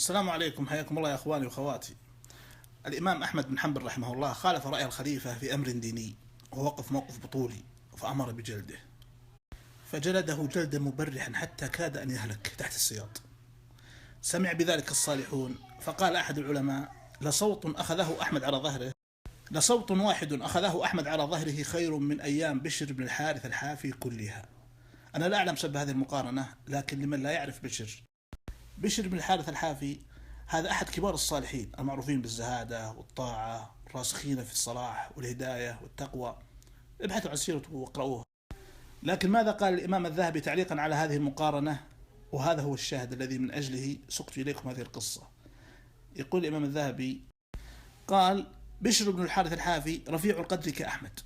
السلام عليكم، حياكم الله يا اخواني واخواتي. الامام احمد بن حنبل رحمه الله خالف راي الخليفه في امر ديني ووقف موقف بطولي فامر بجلده، فجلده جلدا مبرحا حتى كاد ان يهلك تحت السياط. سمع بذلك الصالحون فقال احد العلماء: لصوت واحد اخذه احمد على ظهره خير من ايام بشر بن الحارث الحافي كلها. انا لا اعلم سبب هذه المقارنه، لكن لمن لا يعرف بشر بن الحارث الحافي هذا أحد كبار الصالحين المعروفين بالزهادة والطاعة، الراسخين في الصلاح والهداية والتقوى. ابحثوا عن سيرته واقرأوها. لكن ماذا قال الإمام الذهبي تعليقا على هذه المقارنة؟ وهذا هو الشاهد الذي من أجله سقت إليكم هذه القصة. يقول الإمام الذهبي: قال بشر بن الحارث الحافي رفيع القدر كأحمد،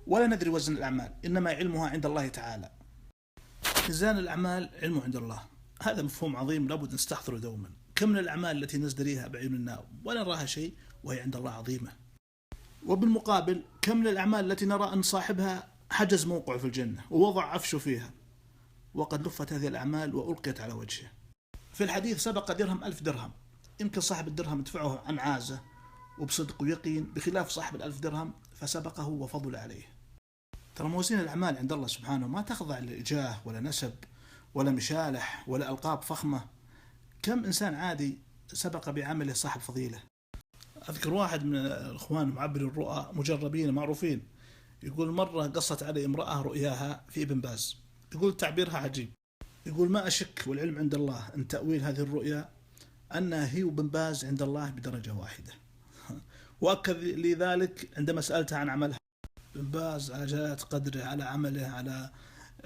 ولا ندري وزن الأعمال، إنما علمها عند الله تعالى. ميزان الأعمال علمه عند الله، هذا مفهوم عظيم لابد نستحضره دوما. كم من الأعمال التي نزدريها بعيوننا ولا نراها شيء وهي عند الله عظيمة. وبالمقابل كم من الأعمال التي نرى أن صاحبها حجز موقعه في الجنة ووضع عفشه فيها، وقد لفت هذه الأعمال وألقيت على وجهه. في الحديث: سبق درهم 1000 درهم. يمكن صاحب الدرهم يدفعه عن عازة وبصدق ويقين، بخلاف صاحب ال1000 درهم فسبقه وفضل عليه. ترى موازين الأعمال عند الله سبحانه ما تخضع لجاه ولا نسب ولا مشالح ولا ألقاب فخمة. كم إنسان عادي سبق بعمله صاحب فضيلة. أذكر واحد من الإخوان معبر الرؤى مجربين معروفين، يقول: مرة قصت علي امرأة رؤياها في ابن باز. يقول تعبيرها عجيب، يقول: ما أشك والعلم عند الله أن تأويل هذه الرؤيا أنها هي وابن باز عند الله بدرجة واحدة. وأكد لي ذلك عندما سألتها عن عملها. ابن باز على جلالة قدره، على عمله، على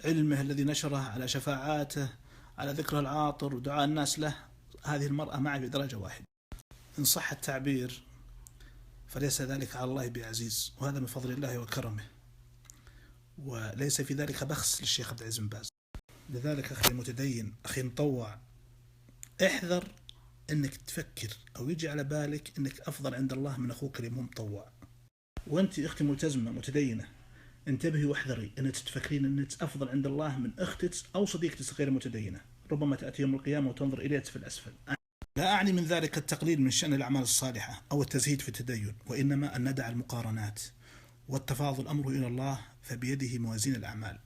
علمه الذي نشره، على شفاعاته، على ذكر العاطر ودعاء الناس له، هذه المرأة معي بدرجة واحدة. إن صح التعبير فليس ذلك على الله بعزيز، وهذا من فضل الله وكرمه، وليس في ذلك بخس للشيخ عبد العزيز بن باز. لذلك أخي المتدين، أخي مطوع، احذر أنك تفكر أو يجي على بالك أنك أفضل عند الله من أخوك اللي مو مطوع. وأنت أختي ملتزمة متدينة، انتبهي واحذري أنك تفكرين أنك أفضل عند الله من أختك أو صديقتك غير متدينة. ربما تأتي يوم القيامة وتنظر إليك في الأسفل. لا أعني من ذلك التقليل من شأن الأعمال الصالحة أو التزهيد في التدين، وإنما أن ندع المقارنات والتفاضل أمره إلى الله، فبيده موازين الأعمال.